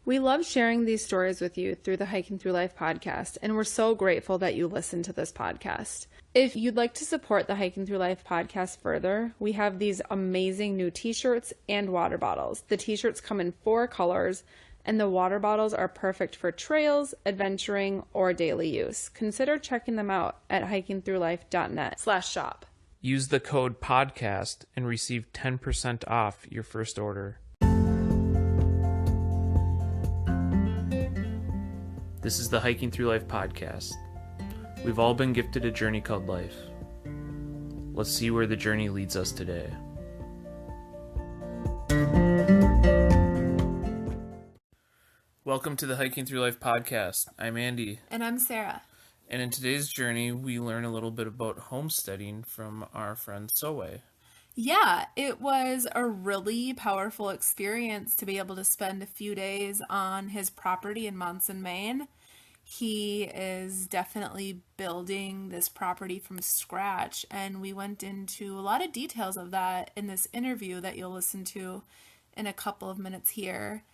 We love sharing these stories with you through the Hiking Through Life podcast, and we're so grateful that you listen to this podcast. If you'd like to support the Hiking Through Life podcast further, we have these amazing new t-shirts and water bottles. The t-shirts come in 4 colors, and the water bottles are perfect for trails, adventuring, or daily use. Consider checking them out at hikingthroughlife.net/shop. Use the code PODCAST and receive 10% off your first order. This is the Hiking Through Life podcast. We've all been gifted a journey called life. Let's see where the journey leads us today. Welcome to the Hiking Through Life podcast. I'm Andy. And I'm Sarah. And in today's journey, we learn a little bit about homesteading from our friend Sowe. Yeah, it was a really powerful experience to be able to spend a few days on his property in Monson, Maine. He is definitely building this property from scratch, and we went into a lot of details of that in this interview that you'll listen to in a couple of minutes here.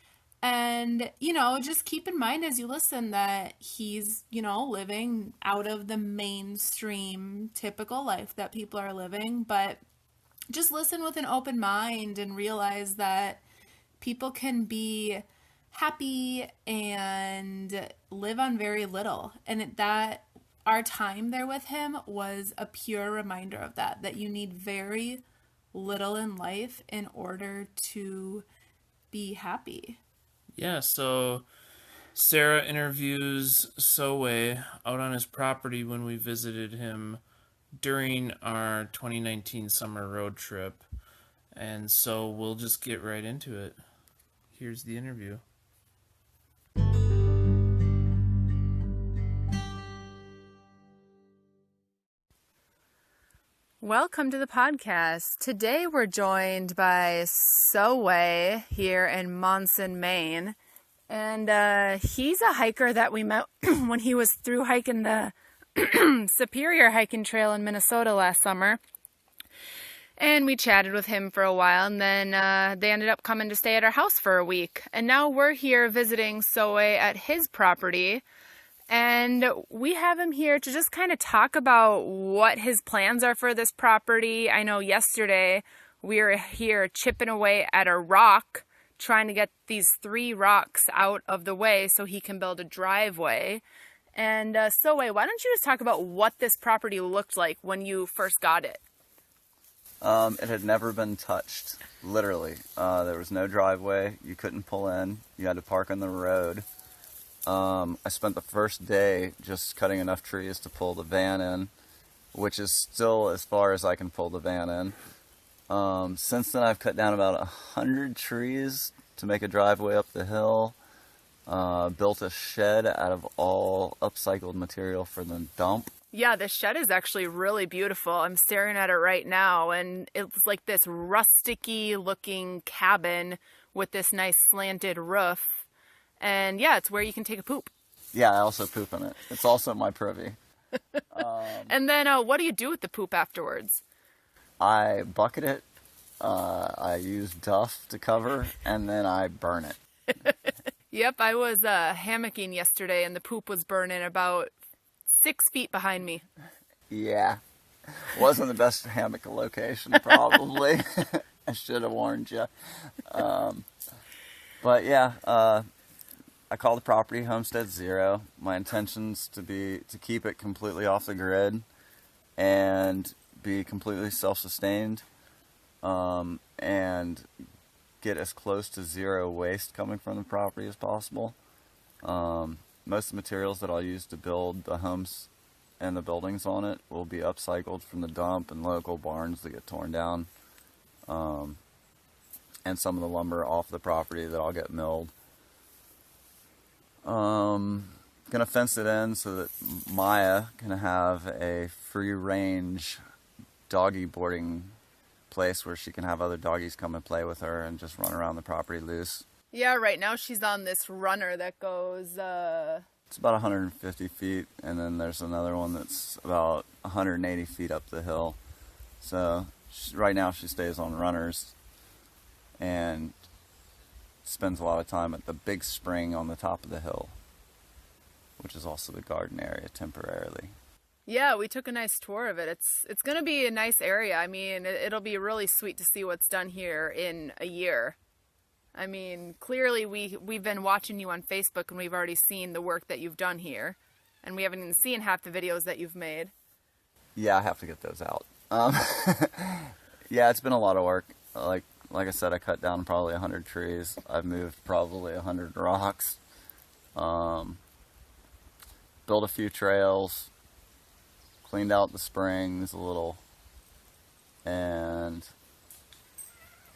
And, just keep in mind as you listen that he's, living out of the mainstream typical life that people are living, but just listen with an open mind and realize that people can be happy and live on very little. And that our time there with him was a pure reminder of that you need very little in life in order to be happy. Yeah, so Sarah interviews Sowe out on his property when we visited him during our 2019 summer road trip. And so we'll just get right into it. Here's the interview. Welcome to the podcast. Today we're joined by Sowe here in Monson, Maine. And he's a hiker that we met when he was through hiking the Superior Hiking Trail in Minnesota last summer. And we chatted with him for a while, and then they ended up coming to stay at our house for a week. And now we're here visiting Sowe at his property. And we have him here to just kind of talk about what his plans are for this property. I know yesterday we were here chipping away at a rock, trying to get these 3 rocks out of the way so he can build a driveway. And Sowe, why don't you just talk about what this property looked like when you first got it? It had never been touched, literally. There was no driveway. You couldn't pull in. You had to park on the road. I spent the first day just cutting enough trees to pull the van in, which is still as far as I can pull the van in. Since then, I've cut down about 100 trees to make a driveway up the hill. Built a shed out of all upcycled material for the dump. Yeah, the shed is actually really beautiful. I'm staring at it right now, and it's like this rusticy looking cabin with this nice slanted roof. And yeah, it's where you can take a poop. Yeah, I also poop in it. It's also my privy. And then what do you do with the poop afterwards? I bucket it. I use duff to cover, and then I burn it. Yep, I was hammocking yesterday, and the poop was burning about 6 feet behind me. Yeah. Wasn't the best hammock location, probably. I should have warned you. But yeah, I call the property Homestead 0. My intention's to keep it completely off the grid and be completely self-sustained, and get as close to zero waste coming from the property as possible. Most of the materials that I'll use to build the homes and the buildings on it will be upcycled from the dump and local barns that get torn down, and some of the lumber off the property that I'll get milled. Gonna fence it in so that Maya can have a free range doggy boarding place where she can have other doggies come and play with her and just run around the property loose. Yeah, right now she's on this runner that goes... It's about 150 feet, and then there's another one that's about 180 feet up the hill. So right now she stays on runners, and spends a lot of time at the big spring on the top of the hill, which is also the garden area temporarily. Yeah, we took a nice tour of it. It's going to be a nice area. I mean, it'll be really sweet to see what's done here in a year. I mean, clearly we've been watching you on Facebook and we've already seen the work that you've done here. And we haven't even seen half the videos that you've made. Yeah, I have to get those out. Yeah, it's been a lot of work. Like I said, I cut down probably 100 trees. I've moved probably 100 rocks. Built a few trails. Cleaned out the springs a little, and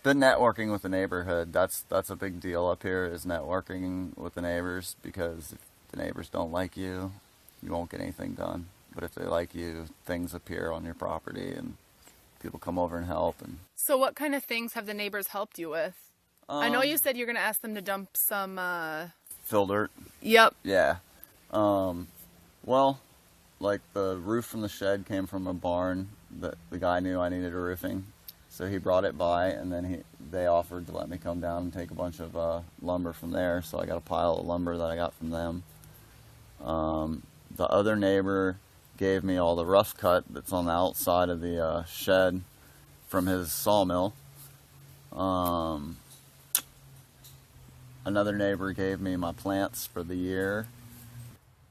been networking with the neighborhood. That's a big deal up here, is networking with the neighbors, because if the neighbors don't like you, you won't get anything done. But if they like you, things appear on your property and people come over and help. And so what kind of things have the neighbors helped you with? I know you said you're going to ask them to dump some fill dirt. Yep. Yeah. Well, like the roof from the shed came from a barn that the guy knew I needed a roofing, so he brought it by, and then they offered to let me come down and take a bunch of lumber from there. So I got a pile of lumber that I got from them. The other neighbor gave me all the rough cut that's on the outside of the shed from his sawmill. Another neighbor gave me my plants for the year.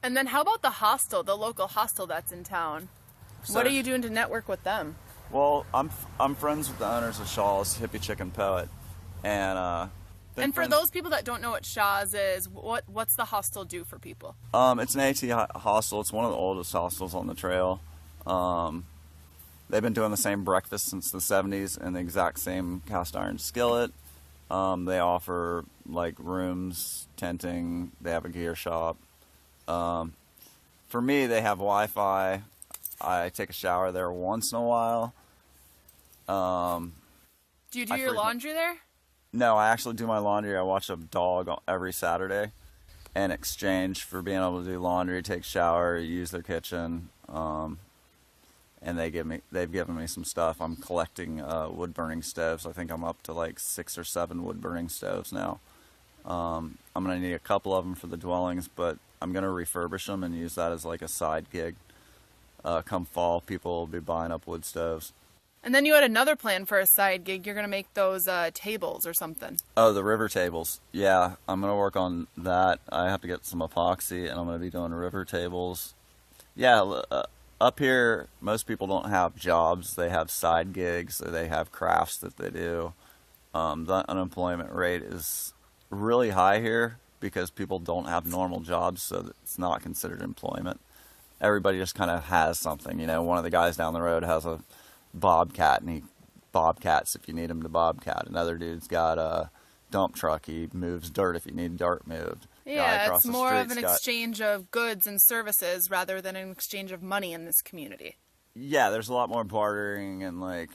And then how about the hostel, the local hostel that's in town? What are you doing to network with them? Well, I'm friends with the owners of Shaw's Hippie Chicken Poet, and for those people that don't know what Shaw's is, what's the hostel do for people? It's an AT hostel. It's one of the oldest hostels on the trail. They've been doing the same breakfast since the 70s in the exact same cast iron skillet. They offer like rooms, tenting. They have a gear shop. For me, they have Wi-Fi. I take a shower there once in a while. Do you do your laundry there? No, I actually do my laundry. I watch a dog every Saturday in exchange for being able to do laundry, take shower, use their kitchen. And they've given me some stuff. I'm collecting wood burning stoves. I think I'm up to like 6 or 7 wood burning stoves now. I'm gonna need a couple of them for the dwellings, but I'm gonna refurbish them and use that as like a side gig. Come fall, people will be buying up wood stoves. And then you had another plan for a side gig. You're gonna make those tables or something. Oh, the river tables. Yeah, I'm gonna work on that. I have to get some epoxy, and I'm gonna be doing river tables. Yeah, up here, most people don't have jobs. They have side gigs, or they have crafts that they do. The unemployment rate is really high here because people don't have normal jobs, so it's not considered employment. Everybody just kind of has something. You know, one of the guys down the road has a bobcat, and he bobcats if you need him to bobcat. Another dude's got a dump truck. He moves dirt if you need dirt moved. Yeah, it's more of an exchange of goods and services rather than an exchange of money in this community. Yeah, there's a lot more bartering and like,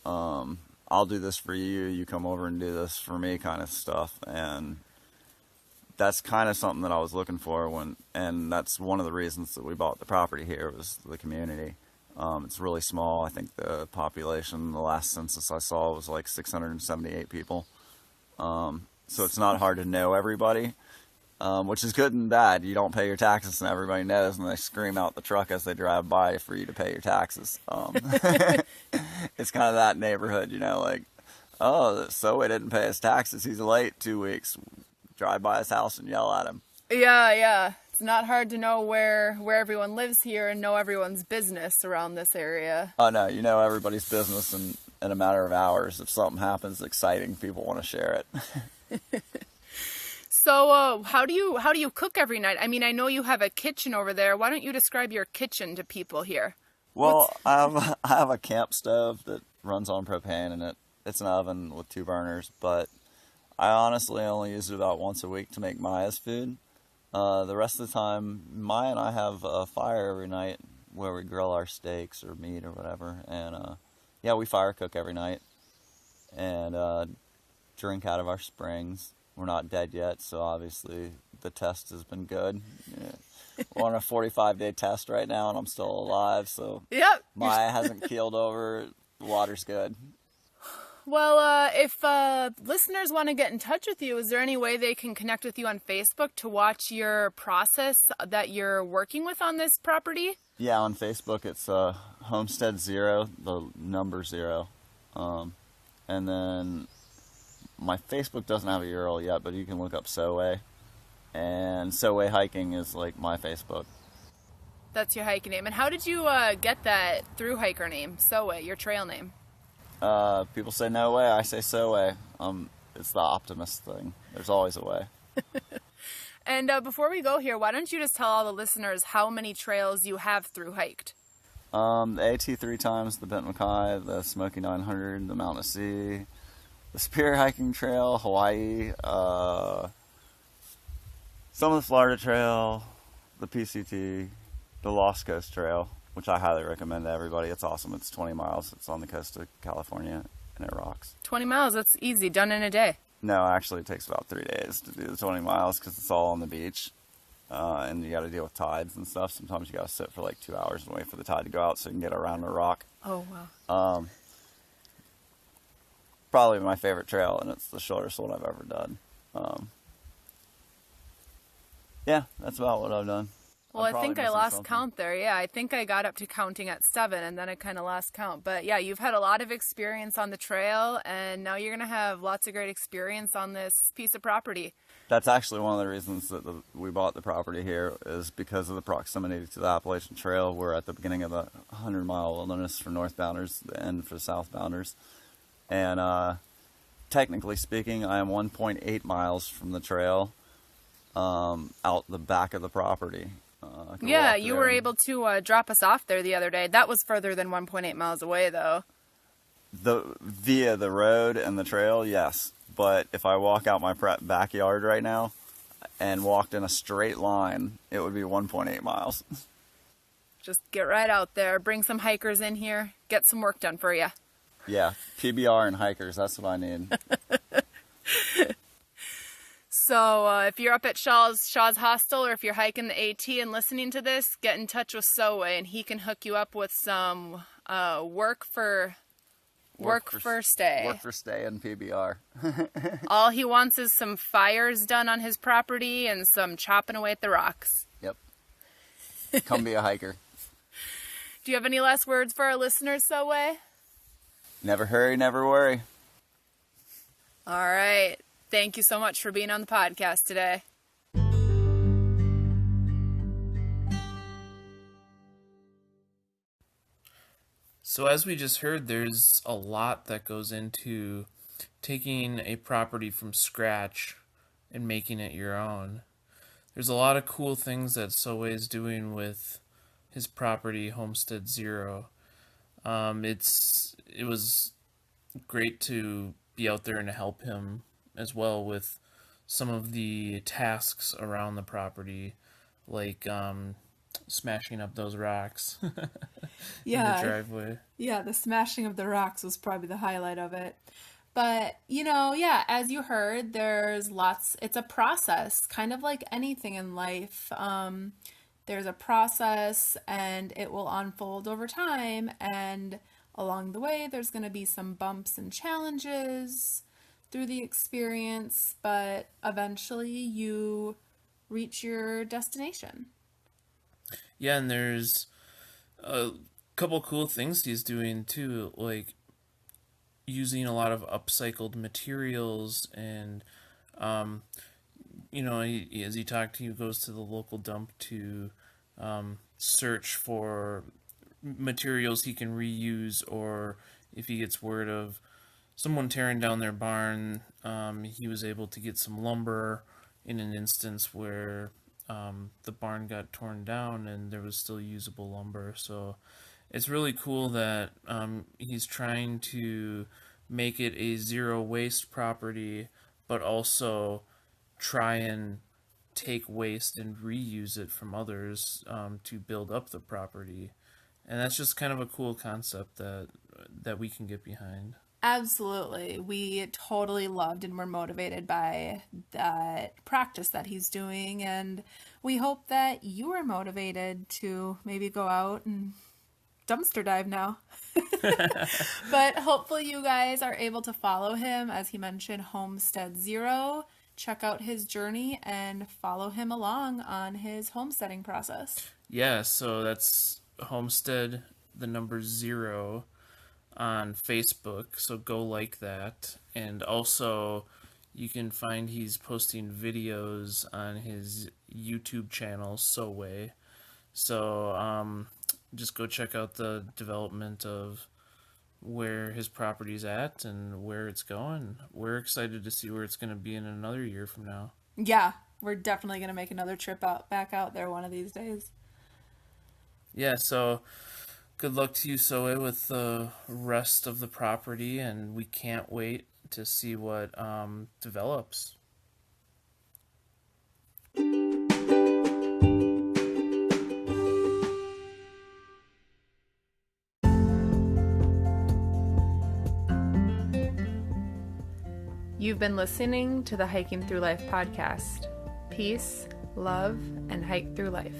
I'll do this for you, you come over and do this for me kind of stuff. And that's kind of something that I was looking for and that's one of the reasons that we bought the property here, was the community. It's really small. I think the population, the last census I saw, was like 678 people. So it's not hard to know everybody. Which is good and bad. You don't pay your taxes and everybody knows, and they scream out the truck as they drive by for you to pay your taxes. It's kind of that neighborhood, you know, like, oh, so he didn't pay his taxes. He's late 2 weeks. Drive by his house and yell at him. Yeah. It's not hard to know where everyone lives here and know everyone's business around this area. Oh, no, you know everybody's business in a matter of hours. If something happens exciting, people want to share it. So how do you cook every night? I mean, I know you have a kitchen over there. Why don't you describe your kitchen to people here? Well, I have a camp stove that runs on propane, and it's an oven with 2 burners, but I honestly only use it about once a week to make Maya's food. The rest of the time, Maya and I have a fire every night where we grill our steaks or meat or whatever, and yeah, we fire cook every night and drink out of our springs. We're not dead yet, so obviously the test has been good. Yeah. We're on a 45-day test right now, and I'm still alive, so yep. Maya hasn't keeled over. The water's good. Well, if listeners want to get in touch with you, is there any way they can connect with you on Facebook to watch your process that you're working with on this property? Yeah, on Facebook it's Homestead 0, the number 0. And then my Facebook doesn't have a URL yet, but you can look up Sowe. And Sowe Hiking is like my Facebook. That's your hiking name. And how did you get that Thru hiker name, Sowe, your trail name? People say no way, I say Sowe. It's the optimist thing. There's always a way. And before we go here, why don't you just tell all the listeners how many trails you have through hiked? The AT 3 times, the Bent Mackay, the Smoky 900, the Mountain Sea, the Superior Hiking Trail, Hawaii, some of the Florida Trail, the PCT, the Lost Coast Trail, which I highly recommend to everybody. It's awesome. It's 20 miles. It's on the coast of California, and it rocks. 20 miles, that's easy, done in a day. No, actually it takes about 3 days to do the 20 miles because it's all on the beach. And you got to deal with tides and stuff. Sometimes you got to sit for like 2 hours and wait for the tide to go out so you can get around a rock. Oh, wow. Probably my favorite trail, and it's the shortest one I've ever done. Yeah, that's about what I've done. Well, I think I lost count there. Yeah, I think I got up to counting at 7, and then I kind of lost count. But yeah, you've had a lot of experience on the trail, and now you're going to have lots of great experience on this piece of property. That's actually one of the reasons that we bought the property here, is because of the proximity to the Appalachian Trail. We're at the beginning of the 100-mile wilderness for northbounders, the end for southbounders. And technically speaking, I am 1.8 miles from the trail out the back of the property. Yeah, you were able to drop us off there the other day. That was further than 1.8 miles away, though. Via the road and the trail, yes. But if I walk out my backyard right now and walked in a straight line, it would be 1.8 miles. Just get right out there, bring some hikers in here, get some work done for you. Yeah, PBR and hikers, that's what I need. So if you're up at Shaw's Hostel, or if you're hiking the AT and listening to this, get in touch with Sowe, and he can hook you up with some work for stay. Work for stay and PBR. All he wants is some fires done on his property and some chopping away at the rocks. Yep. Come be a hiker. Do you have any last words for our listeners, Sowe? Never hurry, never worry. All right. Thank you so much for being on the podcast today. So as we just heard, there's a lot that goes into taking a property from scratch and making it your own. There's a lot of cool things that Sowe is doing with his property, Homestead 0. It was great to be out there and to help him as well with some of the tasks around the property, like smashing up those rocks in the driveway. Yeah, the smashing of the rocks was probably the highlight of it. But, yeah, as you heard, it's a process, kind of like anything in life. There's a process, and it will unfold over time, and along the way, there's going to be some bumps and challenges through the experience, but eventually you reach your destination. Yeah, and there's a couple cool things he's doing too, like using a lot of upcycled materials, and as he talked, he goes to the local dump to search for materials he can reuse, or if he gets word of someone tearing down their barn, he was able to get some lumber in an instance where the barn got torn down and there was still usable lumber. So it's really cool that he's trying to make it a zero waste property, but also try and take waste and reuse it from others to build up the property. And that's just kind of a cool concept that we can get behind. Absolutely. We totally loved and were motivated by that practice that he's doing, and we hope that you are motivated to maybe go out and dumpster dive now. But hopefully you guys are able to follow him. As he mentioned, Homestead 0. Check out his journey and follow him along on his homesteading process. Yeah, so that's Homestead, the number 0 on Facebook. So go like that. And also, you can find he's posting videos on his YouTube channel, Soway. So just go check out the development of where his property's at and where it's going. We're excited to see where it's going to be in another year from now. Yeah, we're definitely going to make another trip back out there one of these days. Yeah, so good luck to you, Zoe, with the rest of the property, and we can't wait to see what develops. You've been listening to the Hiking Through Life podcast. Peace, love, and hike through life.